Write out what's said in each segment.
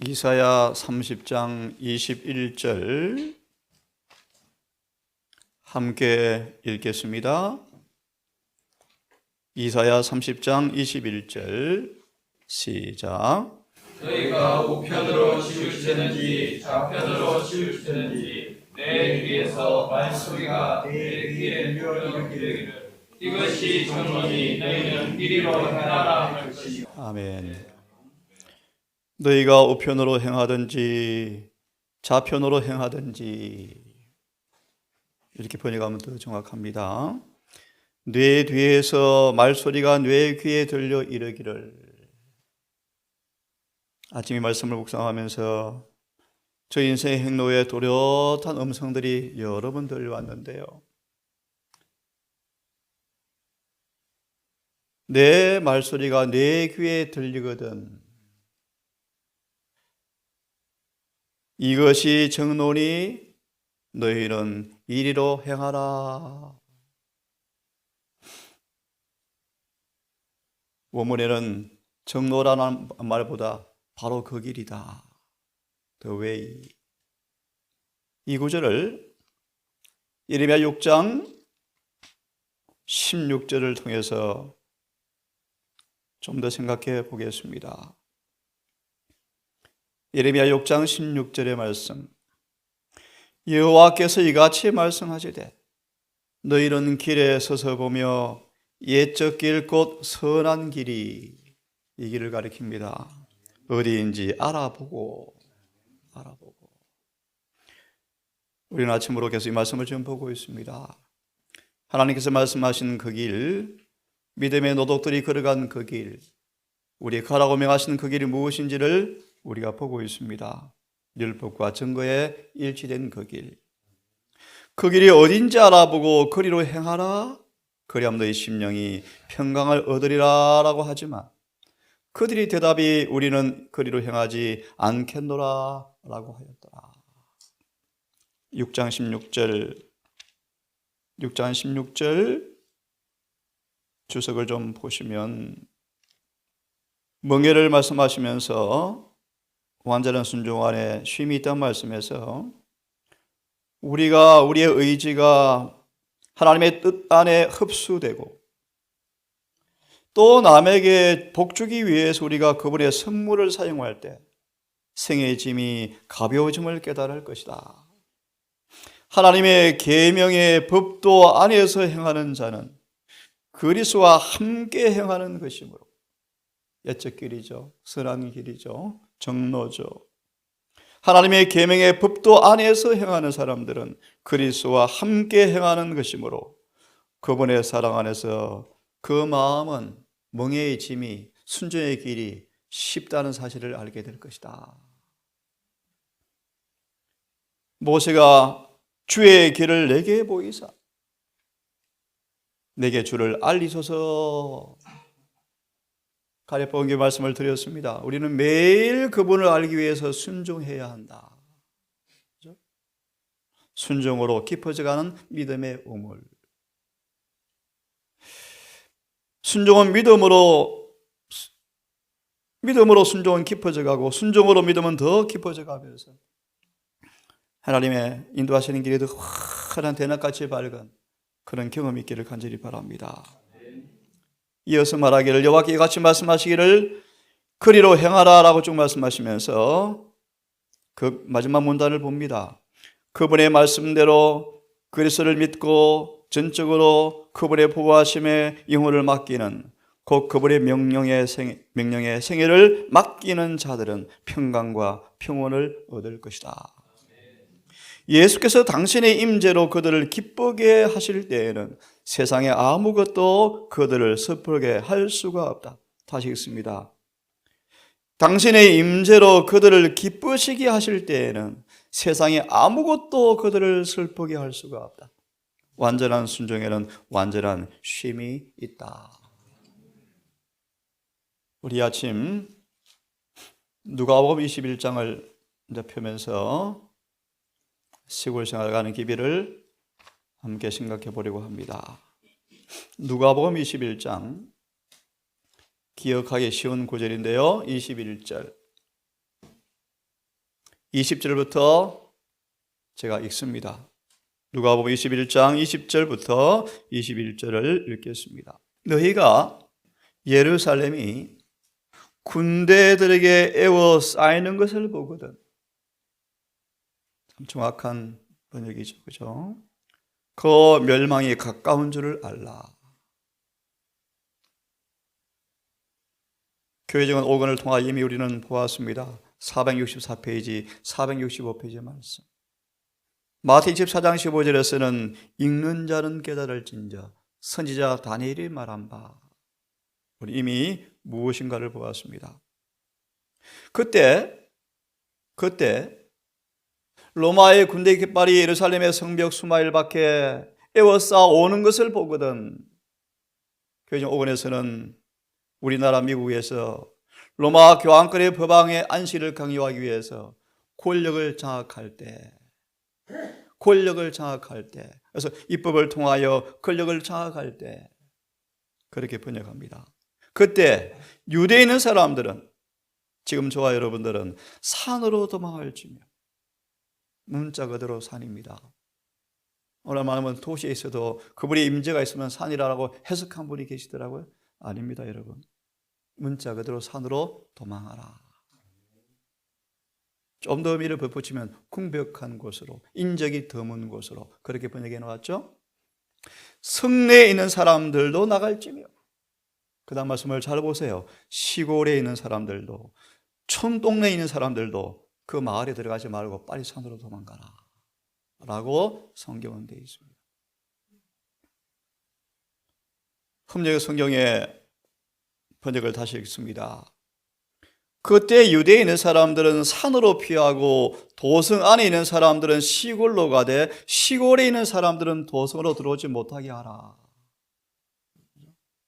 이사야 30장 21절 함께 읽겠습니다. 이사야 30장 21절 시작. 너희가 우편으로 치우치는지 좌편으로 치우치는지 내 귀에서 말소리가 내 귀에 이르기를 이것이 정론이 너희는 이리로 행하라 할 것이요. 아멘. 너희가 우편으로 행하든지 좌편으로 행하든지 이렇게 번역하면 더 정확합니다. 뇌 뒤에서 말소리가 뇌 귀에 들려 이르기를. 아침 이 말씀을 묵상하면서 저 인생의 행로에 또렷한 음성들이 여러 번 들려왔는데요. 내 말소리가 내 귀에 들리거든 이것이 정론이 너희는 이리로 행하라. 원문에는 정로라는 말보다 바로 그 길이다. The way. 이 구절을 예레미야 6장 16절을 통해서 좀 더 생각해 보겠습니다. 예레미야 6장 16절의 말씀. 여호와께서 이같이 말씀하시되 너희는 길에 서서 보며 옛적 길 곧 선한 길이 이 길을 가리킵니다. 어디인지 알아보고 우리는 아침으로 계속 이 말씀을 지금 보고 있습니다. 하나님께서 말씀하신 그 길, 믿음의 노독들이 걸어간 그 길, 우리 가라고 명하신 그 길이 무엇인지를 우리가 보고 있습니다. 율법과 증거에 일치된 그 길. 그 길이 어딘지 알아보고 그리로 행하라. 그리하면 너희 심령이 평강을 얻으리라 라고 하지만 그들이 대답이 우리는 그리로 행하지 않겠노라 라고 하였더라. 6장 16절 주석을 좀 보시면 멍에를 말씀하시면서 완전한 순종 안에 쉼이 있다는 말씀에서 우리가 우리의 의지가 하나님의 뜻 안에 흡수되고 또 남에게 복주기 위해서 우리가 그분의 선물을 사용할 때 생의 짐이 가벼워짐을 깨달을 것이다. 하나님의 계명의 법도 안에서 행하는 자는 그리스도와 함께 행하는 것이므로 옛적 길이죠. 선한 길이죠. 정로죠. 하나님의 계명의 법도 안에서 행하는 사람들은 그리스도와 함께 행하는 것이므로 그분의 사랑 안에서 그 마음은 멍에의 짐이 순종의 길이 쉽다는 사실을 알게 될 것이다. 모세가 주의 길을 내게 보이사 내게 주를 알리소서 가랴 본게 말씀을 드렸습니다. 우리는 매일 그분을 알기 위해서 순종해야 한다. 그렇죠? 순종으로 깊어져가는 믿음의 우물. 순종은 믿음으로 순종은 깊어져가고 순종으로 믿음은 더 깊어져가면서 하나님의 인도하시는 길이 더 환한 대낮같이 밝은 그런 경험이 있기를 간절히 바랍니다. 이어서 말하기를 여호와께 같이 말씀하시기를 그리로 행하라 라고 쭉 말씀하시면서 그 마지막 문단을 봅니다. 그분의 말씀대로 그리스도를 믿고 전적으로 그분의 보호하심에 영혼을 맡기는 곧 그분의 명령의 생애를 맡기는 자들은 평강과 평온을 얻을 것이다. 예수께서 당신의 임재로 그들을 기쁘게 하실 때에는 세상에 아무것도 그들을 슬프게 할 수가 없다. 다시 읽습니다. 당신의 임재로 그들을 기쁘시게 하실 때에는 세상에 아무것도 그들을 슬프게 할 수가 없다. 완전한 순종에는 완전한 쉼이 있다. 우리 아침 누가복음 21장을 이제 펴면서 시골 생활 가는 기비를 함께 생각해 보려고 합니다. 누가복음 21장 기억하기 쉬운 구절인데요. 21절 20절부터 제가 읽습니다. 누가복음 21장 20절부터 21절을 읽겠습니다. 너희가 예루살렘이 군대들에게 에워싸이는 것을 보거든. 참 정확한 번역이죠, 그죠? 그 멸망이 가까운 줄을 알라. 교회정원 5권을 통하여 이미 우리는 보았습니다. 464페이지, 465페이지 말씀. 마태 24장 15절에서는 읽는 자는 깨달을진저 선지자 다니엘이 말한 바, 우리 이미 무엇인가를 보았습니다. 그때 로마의 군대 깃발이 예루살렘의 성벽 수마일 밖에 에워싸 오는 것을 보거든. 교회정 5권에서는 우리나라 미국에서 로마 교황권의 법왕의 안식을 강요하기 위해서 권력을 장악할 때, 그래서 입법을 통하여 권력을 장악할 때 그렇게 번역합니다. 그때 유대에 있는 사람들은, 지금 저와 여러분들은 산으로 도망할지며, 문자 그대로 산입니다. 오늘 많은 도시에 있어도 그분의 임재가 있으면 산이라고 해석한 분이 계시더라고요. 아닙니다, 여러분. 문자 그대로 산으로 도망하라. 좀 더 의미를 덧붙이면 궁벽한 곳으로, 인적이 드문 곳으로, 그렇게 번역해 놓았죠. 성내에 있는 사람들도 나갈지며, 그 다음 말씀을 잘 보세요. 시골에 있는 사람들도, 촌동네에 있는 사람들도 그 마을에 들어가지 말고 빨리 산으로 도망가라 라고 성경은 되어 있습니다. 흠역의 성경의 번역을 다시 읽습니다. 그때 유대에 있는 사람들은 산으로 피하고 도성 안에 있는 사람들은 시골로 가되 시골에 있는 사람들은 도성으로 들어오지 못하게 하라.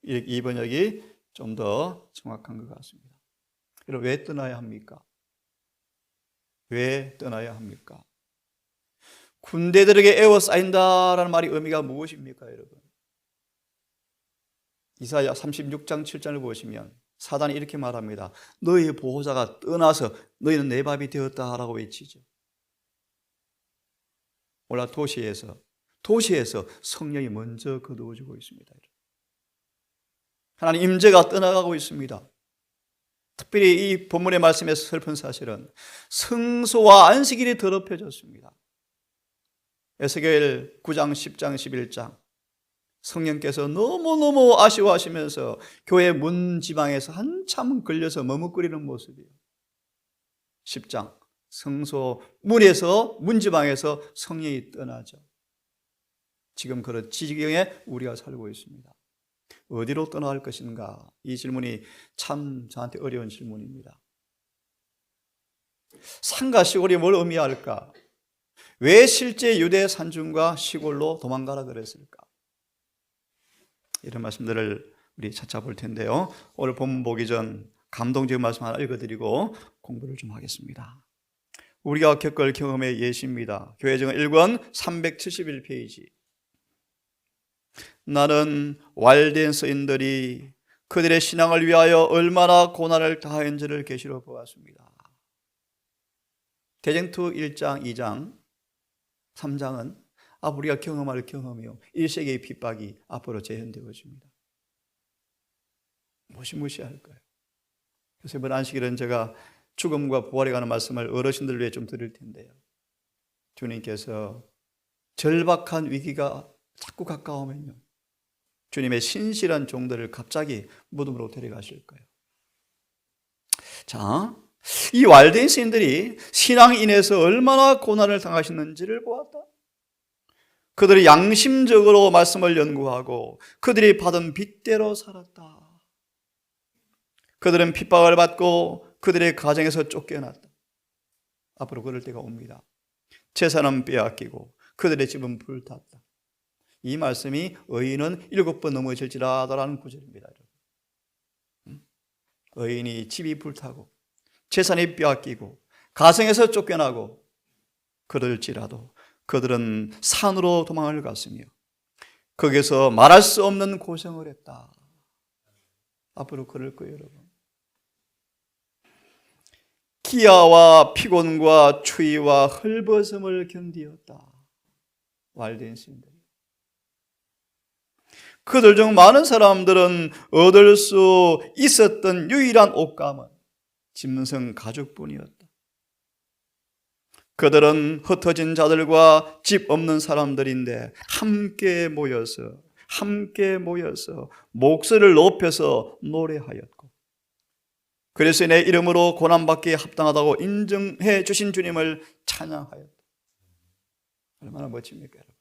이 번역이 좀 더 정확한 것 같습니다. 그럼 왜 떠나야 합니까? 왜 떠나야 합니까? 군대들에게 에워싸인다라는 말이 의미가 무엇입니까, 여러분? 이사야 36장 7절을 보시면 사단이 이렇게 말합니다. 너희의 보호자가 떠나서 너희는 내 밥이 되었다라고 외치죠. 오늘 도시에서 성령이 먼저 거두어지고 있습니다. 하나님 임재가 떠나가고 있습니다. 특별히 이 본문의 말씀에서 슬픈 사실은 성소와 안식일이 더럽혀졌습니다. 에스겔 9장, 10장, 11장 성령께서 너무너무 아쉬워하시면서 교회 문지방에서 한참 걸려서 머뭇거리는 모습이에요. 10장 성소 문에서 문지방에서 성령이 떠나죠. 지금 그런 지경에 우리가 살고 있습니다. 어디로 떠나갈 것인가? 이 질문이 참 저한테 어려운 질문입니다. 산과 시골이 뭘 의미할까? 왜 실제 유대 산중과 시골로 도망가라 그랬을까? 이런 말씀들을 우리 찾아볼 텐데요. 오늘 본문 보기 전 감동적인 말씀 하나 읽어드리고 공부를 좀 하겠습니다. 우리가 겪을 경험의 예시입니다. 교회정원 1권 371페이지. 나는 왈된 서인들이 그들의 신앙을 위하여 얼마나 고난을 다하였는지를 계시로 보았습니다. 대쟁투 1장, 2장, 3장은 우리가 경험할 경험이요, 1세기의 핍박이 앞으로 재현되어집니다. 무시무시할까요? 그래서 이번 안식일은 제가 죽음과 부활에 관한 말씀을 어르신들 위해 좀 드릴 텐데요. 주님께서 절박한 위기가 자꾸 가까우면요, 주님의 신실한 종들을 갑자기 무덤으로 데려가실 거예요. 자, 이 왈된 시인들이 신앙 인해서 얼마나 고난을 당하셨는지를 보았다. 그들이 양심적으로 말씀을 연구하고 그들이 받은 빚대로 살았다. 그들은 핍박을 받고 그들의 가정에서 쫓겨났다. 앞으로 그럴 때가 옵니다. 재산은 빼앗기고 그들의 집은 불탔다. 이 말씀이 의인은 7번 넘어질지라도라는 구절입니다. 의인이 집이 불타고 재산이 빼앗기고 가정에서 쫓겨나고 그럴지라도 그들은 산으로 도망을 갔으며 거기서 말할 수 없는 고생을 했다. 앞으로 그럴 거예요, 여러분. 희야와 피곤과 추위와 헐벗음을 견디었다. 왈된 시인들. 그들 중 많은 사람들은 얻을 수 있었던 유일한 옷감은 짐승 가죽뿐이었다. 그들은 흩어진 자들과 집 없는 사람들인데 함께 모여서 목소리를 높여서 노래하였고, 그래서 내 이름으로 고난받기에 합당하다고 인정해 주신 주님을 찬양하였다. 얼마나 멋집니까, 여러분?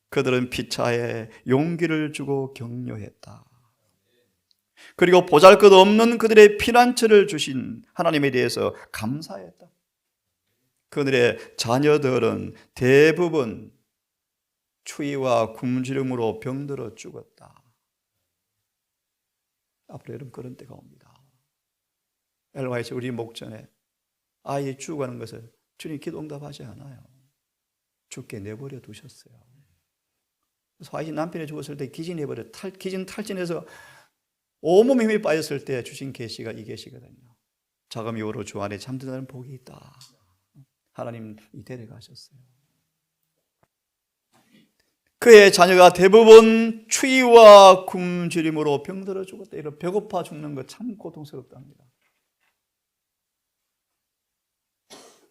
그들은 피차에 용기를 주고 격려했다. 그리고 보잘것없는 그들의 피난처를 주신 하나님에 대해서 감사했다. 그들의 자녀들은 대부분 추위와 굶주림으로 병들어 죽었다. 앞으로 여러분 그런 때가 옵니다. 엘와이스 우리 목전에 아이 죽어가는 것을 주님 기도 응답하지 않아요. 죽게 내버려 두셨어요. 그래서 아이 남편이 죽었을 때 기진해버려 기진 탈진해서 온몸에 힘이 빠졌을 때 주신 계시가 이 계시거든요. 자금 이후로 주 안에 잠드는 복이 있다. 하나님이 데려가셨어요. 그의 자녀가 대부분 추위와 굶주림으로 병들어 죽었다. 이런 배고파 죽는 거 참 고통스럽답니다.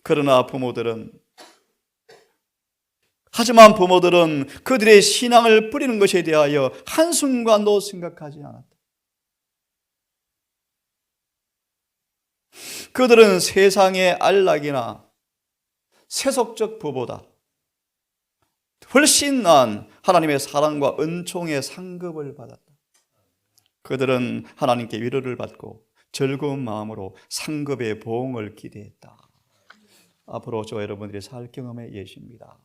그러나 하지만 부모들은 그들의 신앙을 뿌리는 것에 대하여 한순간도 생각하지 않았다. 그들은 세상의 안락이나 세속적 부보다 훨씬 나은 하나님의 사랑과 은총의 상급을 받았다. 그들은 하나님께 위로를 받고 즐거운 마음으로 상급의 보응을 기대했다. 앞으로 저와 여러분들이 살 경험의 예시입니다.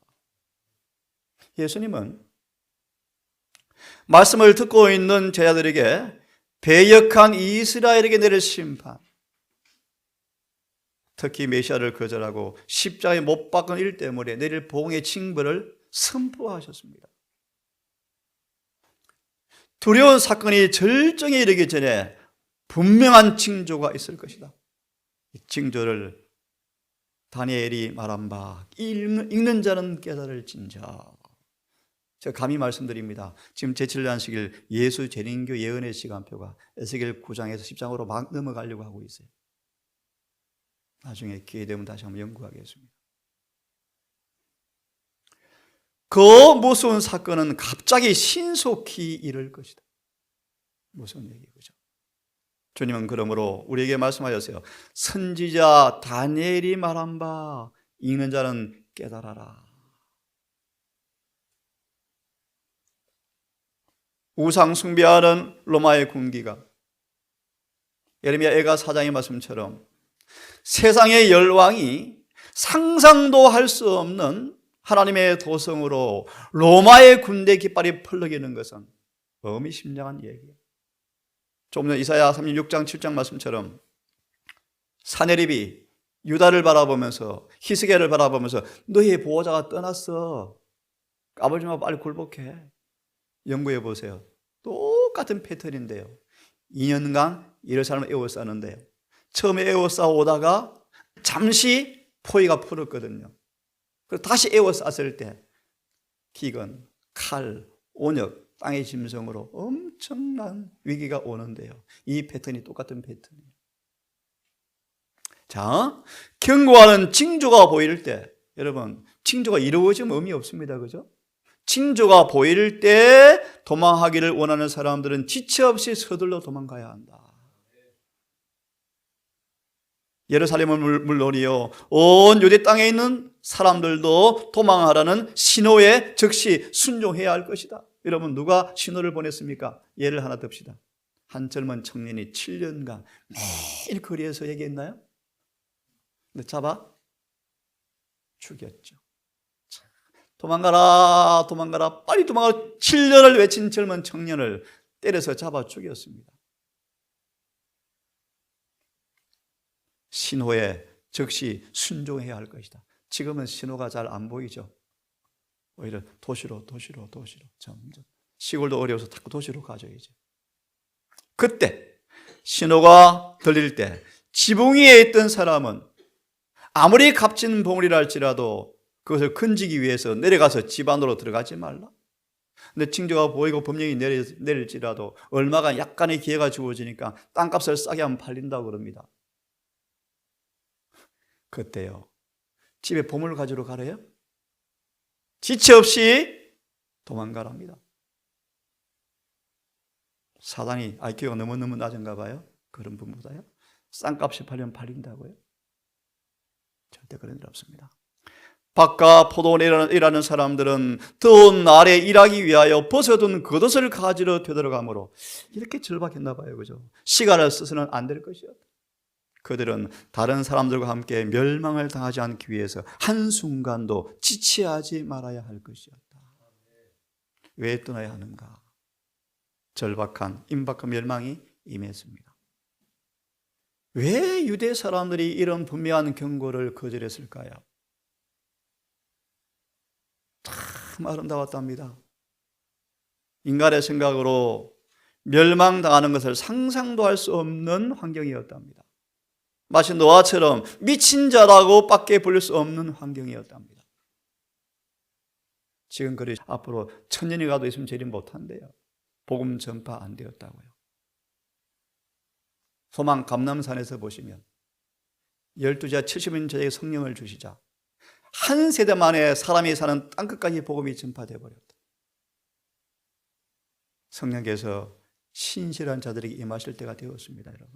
예수님은 말씀을 듣고 있는 제자들에게 배역한 이스라엘에게 내릴 심판, 특히 메시아를 거절하고 십자가에 못 박은 일 때문에 내릴 보응의 징벌을 선포하셨습니다. 두려운 사건이 절정에 이르기 전에 분명한 징조가 있을 것이다. 이 징조를 다니엘이 말한 바 읽는 자는 깨달을진저. 제가 감히 말씀드립니다. 지금 제7대 안식일 예수 재림교 예언의 시간표가 에스겔 9장에서 10장으로 막 넘어가려고 하고 있어요. 나중에 기회 되면 다시 한번 연구하겠습니다. 그 무서운 사건은 갑자기 신속히 이를 것이다. 무슨 얘기죠? 주님은 그러므로 우리에게 말씀하셨어요. 선지자 다니엘이 말한 바 읽는 자는 깨달아라. 우상 숭배하는 로마의 군기가 예레미야 애가 4장의 말씀처럼 세상의 열왕이 상상도 할 수 없는 하나님의 도성으로 로마의 군대 깃발이 펄럭이는 것은 의미심장한 얘기예요. 조금 전 이사야 36장 7장 말씀처럼 사내립이 유다를 바라보면서 히스기야를 바라보면서 너희의 보호자가 떠났어. 까불지 마, 빨리 굴복해. 연구해 보세요. 똑같은 패턴인데요. 2년간 예루살렘을 에워쌌는데요. 처음에 에워싸오다가 잠시 포위가 풀었거든요. 그리고 다시 에워쌌을 때 기근, 칼, 온역, 땅의 짐승으로 엄청난 위기가 오는데요. 이 패턴이 똑같은 패턴이에요. 자, 경고하는 징조가 보일 때, 여러분, 징조가 이루어지면 의미 없습니다. 그죠? 징조가 보일 때 도망하기를 원하는 사람들은 지체 없이 서둘러 도망가야 한다. 예루살렘을 물론이요, 온 유대 땅에 있는 사람들도 도망하라는 신호에 즉시 순종해야 할 것이다. 여러분, 누가 신호를 보냈습니까? 예를 하나 듭시다. 한 젊은 청년이 7년간 매일 거리에서 얘기했나요? 근데 잡아 죽였죠. 도망가라, 도망가라, 빨리 도망가라. 7년을 외친 젊은 청년을 때려서 잡아 죽였습니다. 신호에 즉시 순종해야 할 것이다. 지금은 신호가 잘 안 보이죠. 오히려 도시로 점점 시골도 어려워서 자꾸 도시로 가죠. 이제 그때 신호가 들릴 때 지붕 위에 있던 사람은 아무리 값진 보물이라 할지라도 그것을 건지기 위해서 내려가서 집 안으로 들어가지 말라. 근데 징조가 보이고 법령이 내릴지라도 얼마가 약간의 기회가 주어지니까 땅값을 싸게 하면 팔린다고 그럽니다. 그때요, 집에 보물을 가지러 가래요? 지체 없이 도망가랍니다. 사단이 IQ가 너무너무 낮은가 봐요. 그런 분보다요. 싼 값에 팔리면 팔린다고요? 절대 그런 일 없습니다. 밭과 포도원에 일하는 사람들은 더운 날에 일하기 위하여 벗어둔 겉옷을 가지러 되돌아가므로 이렇게 절박했나 봐요. 그죠? 시간을 써서는 안 될 것이었다. 그들은 다른 사람들과 함께 멸망을 당하지 않기 위해서 한순간도 지체하지 말아야 할 것이었다. 왜 떠나야 하는가? 절박한 임박한 멸망이 임했습니다. 왜 유대 사람들이 이런 분명한 경고를 거절했을까요? 참 아름다웠답니다. 인간의 생각으로 멸망당하는 것을 상상도 할 수 없는 환경이었답니다. 마치 노아처럼 미친 자라고 밖에 불릴 수 없는 환경이었답니다. 지금 그리 앞으로 1000년이 가도 있으면 제일 못한대요. 복음 전파 안 되었다고요. 소망 감람산에서 보시면 12자 70인자에게 성령을 주시자 한 세대 만에 사람이 사는 땅끝까지 복음이 전파되어 버렸다. 성령께서 신실한 자들에게 임하실 때가 되었습니다, 여러분.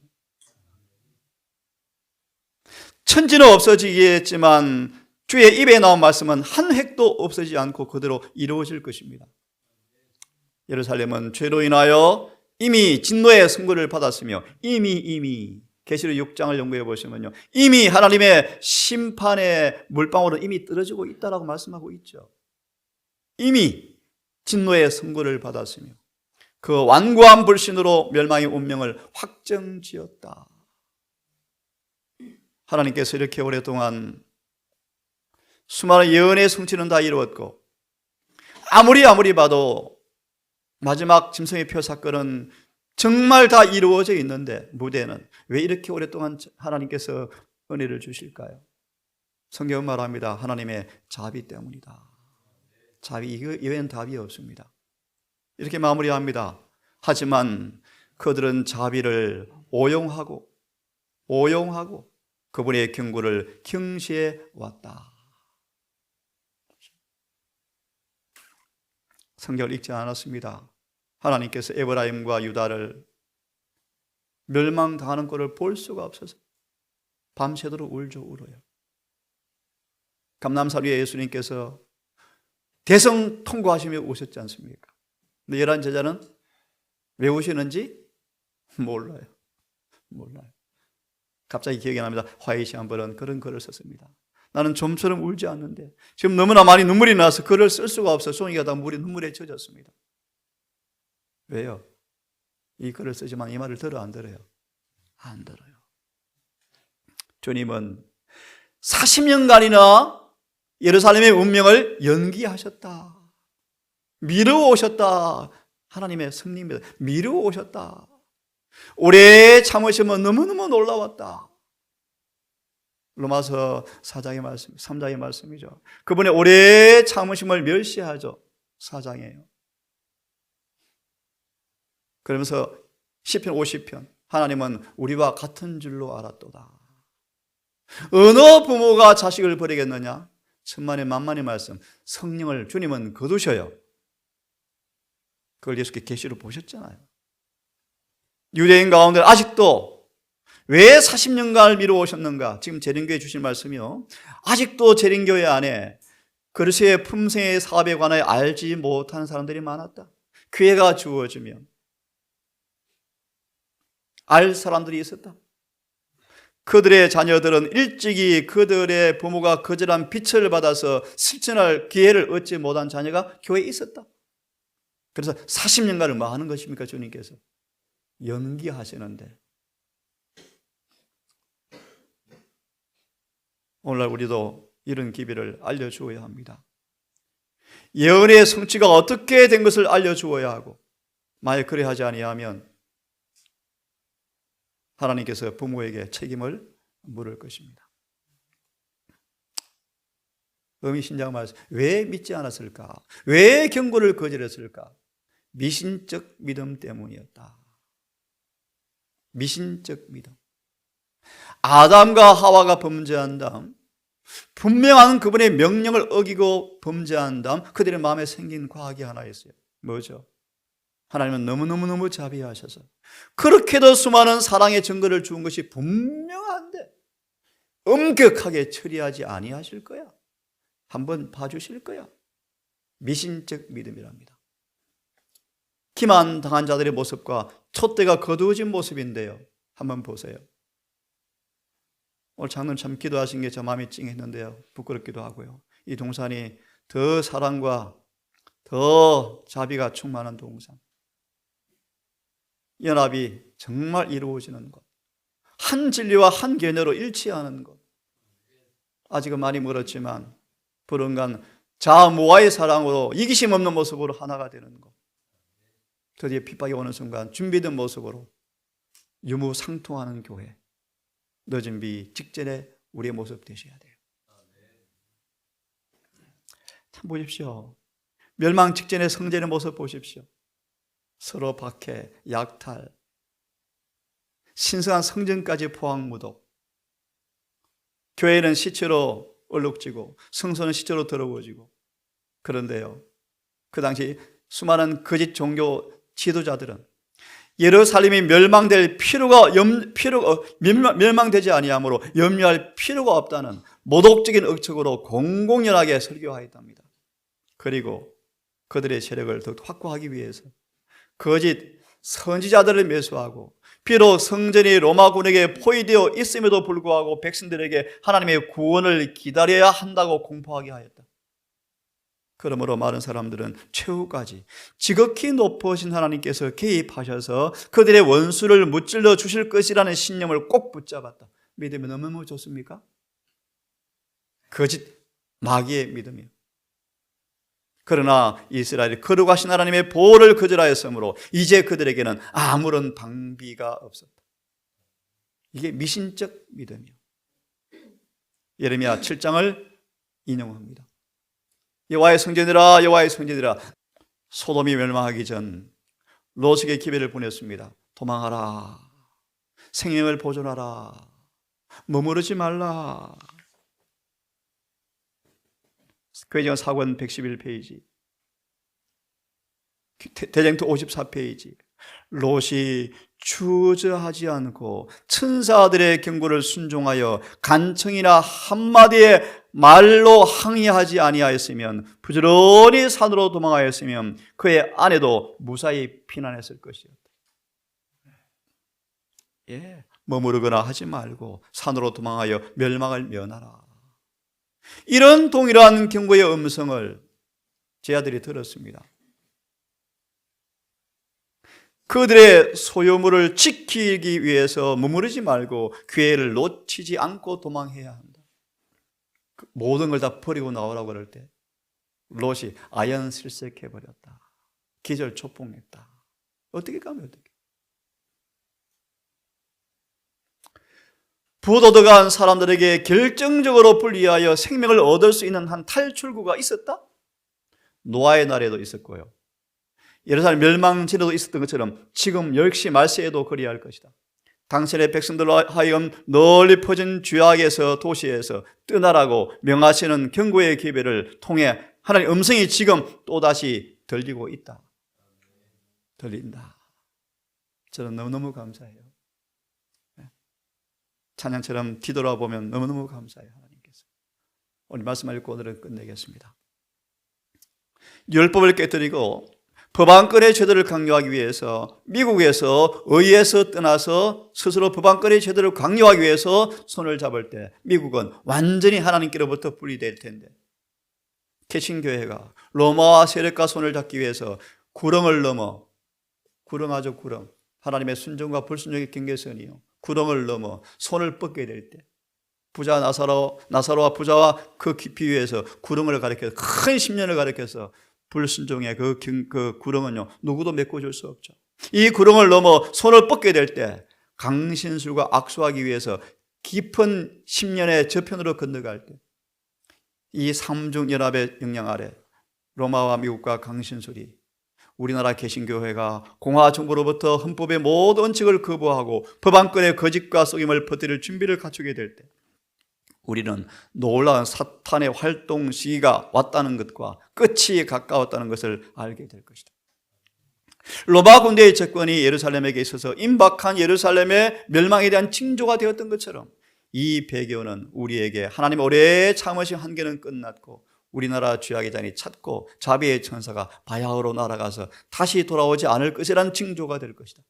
천지는 없어지겠지만 주의 입에 나온 말씀은 한 획도 없어지지 않고 그대로 이루어질 것입니다. 예루살렘은 죄로 인하여 이미 진노의 선고를 받았으며 이미 계시록 6장을 연구해 보시면요, 이미 하나님의 심판의 물방울은 이미 떨어지고 있다라고 말씀하고 있죠. 이미 진노의 선고를 받았으며 그 완고한 불신으로 멸망의 운명을 확정지었다. 하나님께서 이렇게 오랫동안 수많은 예언의 성취는 다 이루었고 아무리 봐도 마지막 짐승의 표 사건은 정말 다 이루어져 있는데 무대는 왜 이렇게 오랫동안 하나님께서 은혜를 주실까요? 성경은 말합니다. 하나님의 자비 때문이다. 자비 이외에는 답이 없습니다. 이렇게 마무리합니다. 하지만 그들은 자비를 오용하고 그분의 경고를 경시해 왔다. 성경을 읽지 않았습니다. 하나님께서 에브라임과 유다를 멸망당하는 꼴을 볼 수가 없어서 밤새도록 울어요. 감람산 위에 예수님께서 대성 통과하시며 오셨지 않습니까? 근데 11 제자는 왜 오시는지 몰라요. 갑자기 기억이 납니다. 화이시 한 번은 그런 글을 썼습니다. 나는 좀처럼 울지 않는데 지금 너무나 많이 눈물이 나서 글을 쓸 수가 없어요. 송이가 다 눈물에 젖었습니다. 왜요? 이 글을 쓰지만 이 말을 들어 안 들어요? 안 들어요. 주님은 40년간이나 예루살렘의 운명을 연기하셨다. 미루오셨다. 하나님의 섭리입니다. 미루오셨다. 오래 참으시면 너무너무 놀라웠다. 로마서 4장의 말씀, 3장의 말씀이죠. 그분의 오래 참으심을 멸시하죠. 4장이에요. 그러면서 시편 50편, 하나님은 우리와 같은 줄로 알았도다. 어느 부모가 자식을 버리겠느냐? 천만의 만만의 말씀, 성령을 주님은 거두셔요. 그걸 예수께 계시로 보셨잖아요. 유대인 가운데 아직도 왜 40년간을 미루오셨는가? 지금 재림교회 주신 말씀이요, 아직도 재림교회 안에 그리스도의 품성의 사업에 관하여 알지 못하는 사람들이 많았다. 기회가 주어지면 알 사람들이 있었다. 그들의 자녀들은 일찍이 그들의 부모가 거절한 빛을 받아서 실천할 기회를 얻지 못한 자녀가 교회에 있었다. 그래서 40년간을 뭐 하는 것입니까? 주님께서 연기하시는데, 오늘날 우리도 이런 기비를 알려주어야 합니다. 예언의 성취가 어떻게 된 것을 알려주어야 하고, 만약 그래 하지 아니하면 하나님께서 부모에게 책임을 물을 것입니다. 어미신장 말씀, 왜 믿지 않았을까? 왜 경고를 거절했을까? 미신적 믿음 때문이었다. 미신적 믿음. 아담과 하와가 범죄한 다음, 분명한 그분의 명령을 어기고 범죄한 다음 그들의 마음에 생긴 과학이 하나 있어요. 뭐죠? 하나님은 너무너무 자비하셔서 그렇게도 수많은 사랑의 증거를 준 것이 분명한데 엄격하게 처리하지 아니하실 거야. 한번 봐주실 거야. 미신적 믿음이랍니다. 기만 당한 자들의 모습과 촛대가 거두어진 모습인데요. 한번 보세요. 오늘 장로님 참 기도하신 게 저 마음이 찡했는데요. 부끄럽기도 하고요. 이 동산이 더 사랑과 더 자비가 충만한 동산. 연합이 정말 이루어지는 것. 한 진리와 한 견해로 일치하는 것. 아직은 많이 멀었지만 불언간 자모와의 사랑으로 이기심 없는 모습으로 하나가 되는 것. 드디어 핍박이 오는 순간 준비된 모습으로 유무상통하는 교회. 늦은 비 직전에 우리의 모습 되셔야 돼요. 참 보십시오. 멸망 직전의 성전의 모습 보십시오. 서로 박해, 약탈, 신성한 성전까지 포항무독. 교회는 시체로 얼룩지고 성소는 시체로 더러워지고. 그런데요, 그 당시 수많은 거짓 종교 지도자들은 예루살렘이 멸망될 멸망되지 아니하므로 염려할 필요가 없다는 모독적인 억측으로 공공연하게 설교하였답니다. 그리고 그들의 세력을 더욱 확고하기 위해서 거짓 선지자들을 매수하고 비록 성전이 로마군에게 포위되어 있음에도 불구하고 백성들에게 하나님의 구원을 기다려야 한다고 공포하게 하였다. 그러므로 많은 사람들은 최후까지 지극히 높으신 하나님께서 개입하셔서 그들의 원수를 무찔러 주실 것이라는 신념을 꼭 붙잡았다. 믿음이 너무 좋습니까? 거짓 마귀의 믿음이요. 그러나 이스라엘이 거룩하신 하나님의 보호를 거절하였으므로 이제 그들에게는 아무런 방비가 없었다. 이게 미신적 믿음이요. 예레미야 7장을 인용합니다. 여호와의 성전이라, 여호와의 성전이라. 소돔이 멸망하기 전 롯에게 기회를 보냈습니다. 도망하라. 생명을 보존하라. 머무르지 말라. 교회정 사권 111페이지, 대쟁투 54페이지. 롯이 주저하지 않고 천사들의 경고를 순종하여 간청이나 한마디의 말로 항의하지 아니하였으면, 부지런히 산으로 도망하였으면 그의 아내도 무사히 피난했을 것이었다. 머무르거나 하지 말고 산으로 도망하여 멸망을 면하라. 이런 동일한 경고의 음성을 제 아들이 들었습니다. 그들의 소유물을 지키기 위해서 머무르지 말고 기회를 놓치지 않고 도망해야 한다. 모든 걸 다 버리고 나오라고 그럴 때 롯이 아연실색해버렸다. 기절초풍했다. 어떻게 가면 어떻게? 부도덕한 사람들에게 결정적으로 불리하여 생명을 얻을 수 있는 한 탈출구가 있었다? 노아의 날에도 있었고요, 예루살렘 멸망 전에도 있었던 것처럼 지금 역시 말세에도 그리할 것이다. 당신의 백성들로 하여금 널리 퍼진 죄악에서 도시에서 떠나라고 명하시는 경고의 기회를 통해 하나님의 음성이 지금 또다시 들리고 있다. 들린다. 저는 너무너무 감사해요. 찬양처럼 뒤돌아보면 너무너무 감사해요. 하나님께서. 오늘 말씀을 읽고 오늘은 끝내겠습니다. 율법을 깨뜨리고 법안권의 제도를 강요하기 위해서 미국에서 의회에서 떠나서 스스로 법안권의 제도를 강요하기 위해서 손을 잡을 때 미국은 완전히 하나님께로부터 분리될 텐데, 개신교회가 로마와 세력과 손을 잡기 위해서 구렁을 넘어, 구렁하죠, 구렁. 하나님의 순종과 불순종의 경계선이요. 구렁을 넘어 손을 뻗게 될 때, 부자 나사로와 부자와 그 비유에서 구렁을 가리켜서, 큰 심년을 가리켜서 불순종의 그 구렁은요, 누구도 메꿔줄 수 없죠. 이 구렁을 넘어 손을 뻗게 될 때, 강신술과 악수하기 위해서 깊은 심년의 저편으로 건너갈 때, 이 삼중연합의 영향 아래 로마와 미국과 강신술이 우리나라 개신교회가 공화정부로부터 헌법의 모든 원칙을 거부하고 법안권의 거짓과 속임을 퍼뜨릴 준비를 갖추게 될 때 우리는 놀라운 사탄의 활동 시기가 왔다는 것과 끝이 가까웠다는 것을 알게 될 것이다. 로마 군대의 접근이 예루살렘에게 있어서 임박한 예루살렘의 멸망에 대한 징조가 되었던 것처럼 이 배교는 우리에게 하나님 오래 참으신 한계는 끝났고 우리나라 죄악의 잔이 찼고 자비의 천사가 바야흐로 날아가서 다시 돌아오지 않을 것이라는 징조가 될 것이다.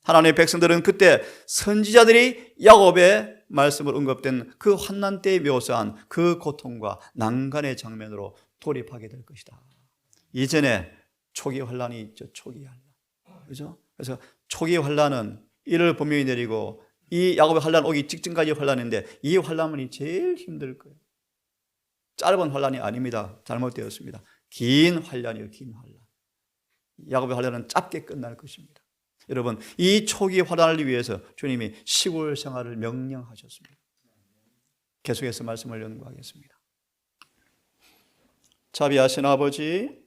하나님의 백성들은 그때 선지자들이 야곱의 말씀을 언급된 그 환난 때에 묘사한 그 고통과 난간의 장면으로 돌입하게 될 것이다. 이전에 초기 환난이 있죠. 초기 환난. 그죠? 그래서 초기 환난은 이를 분명히 내리고 이 야곱의 환난 오기 직전까지 환난인데 이 환난이 제일 힘들 거예요. 짧은 환난이 아닙니다. 잘못되었습니다. 긴 환난이에요. 긴 환난. 야곱의 환난은 짧게 끝날 것입니다. 여러분, 이 초기 환난을 위해서 주님이 시골 생활을 명령하셨습니다. 계속해서 말씀을 연구하겠습니다. 자비하신 아버지,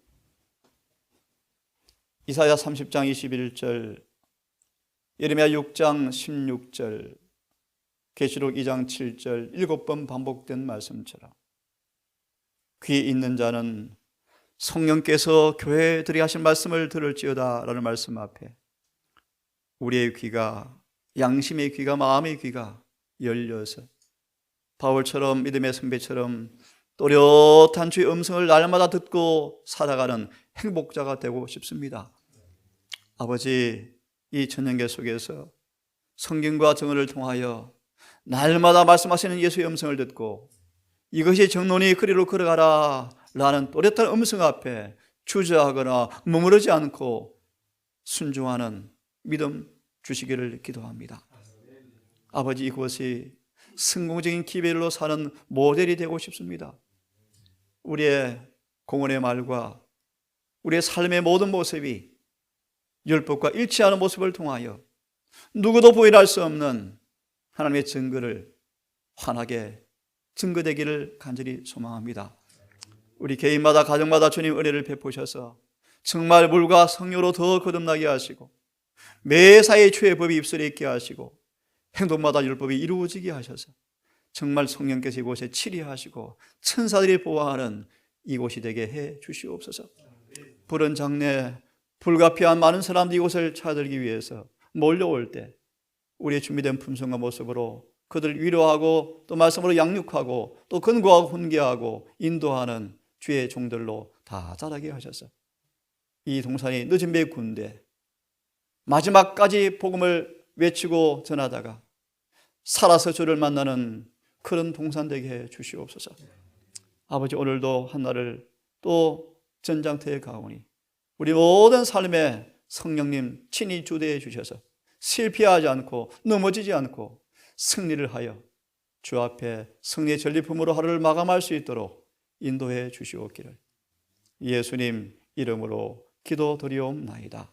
이사야 30장 21절, 예레미야 6장 16절, 계시록 2장 7절 7번 반복된 말씀처럼 귀 있는 자는 성령께서 교회들이 하신 말씀을 들을지어다 라는 말씀 앞에 우리의 귀가, 양심의 귀가, 마음의 귀가 열려서 바울처럼 믿음의 선배처럼 또렷한 주의 음성을 날마다 듣고 살아가는 행복자가 되고 싶습니다. 아버지, 이 천년계 속에서 성경과 정언을 통하여 날마다 말씀하시는 예수의 음성을 듣고 이것이 정론이 그리로 걸어가라 라는 또렷한 음성 앞에 주저하거나 머무르지 않고 순종하는 믿음 주시기를 기도합니다. 아버지, 이것이 성공적인 기별로 사는 모델이 되고 싶습니다. 우리의 공언의 말과 우리의 삶의 모든 모습이 율법과 일치하는 모습을 통하여 누구도 부인할 수 없는 하나님의 증거를 환하게 증거되기를 간절히 소망합니다. 우리 개인마다 가정마다 주님 은혜를 베푸셔서 정말 물과 성료로 더 거듭나게 하시고 매사에 주의 법이 입술에 있게 하시고 행동마다 율법이 이루어지게 하셔서 정말 성령께서 이곳에 치리하시고 천사들이 보호하는 이곳이 되게 해 주시옵소서. 부른 장래 불가피한 많은 사람들이 이곳을 찾아들기 위해서 몰려올 때 우리의 준비된 품성과 모습으로 그들을 위로하고 또 말씀으로 양육하고 또 근고하고 훈계하고 인도하는 주의 종들로 다 자라게 하셔서 이 동산이 늦은 배 군대 마지막까지 복음을 외치고 전하다가 살아서 주를 만나는 그런 동산 되게 해 주시옵소서. 아버지, 오늘도 한날을 또 전장터에 가오니 우리 모든 삶에 성령님 친히 주대해 주셔서 실패하지 않고 넘어지지 않고 승리를 하여 주 앞에 승리의 전리품으로 하루를 마감할 수 있도록 인도해 주시옵기를 예수님 이름으로 기도드리옵나이다.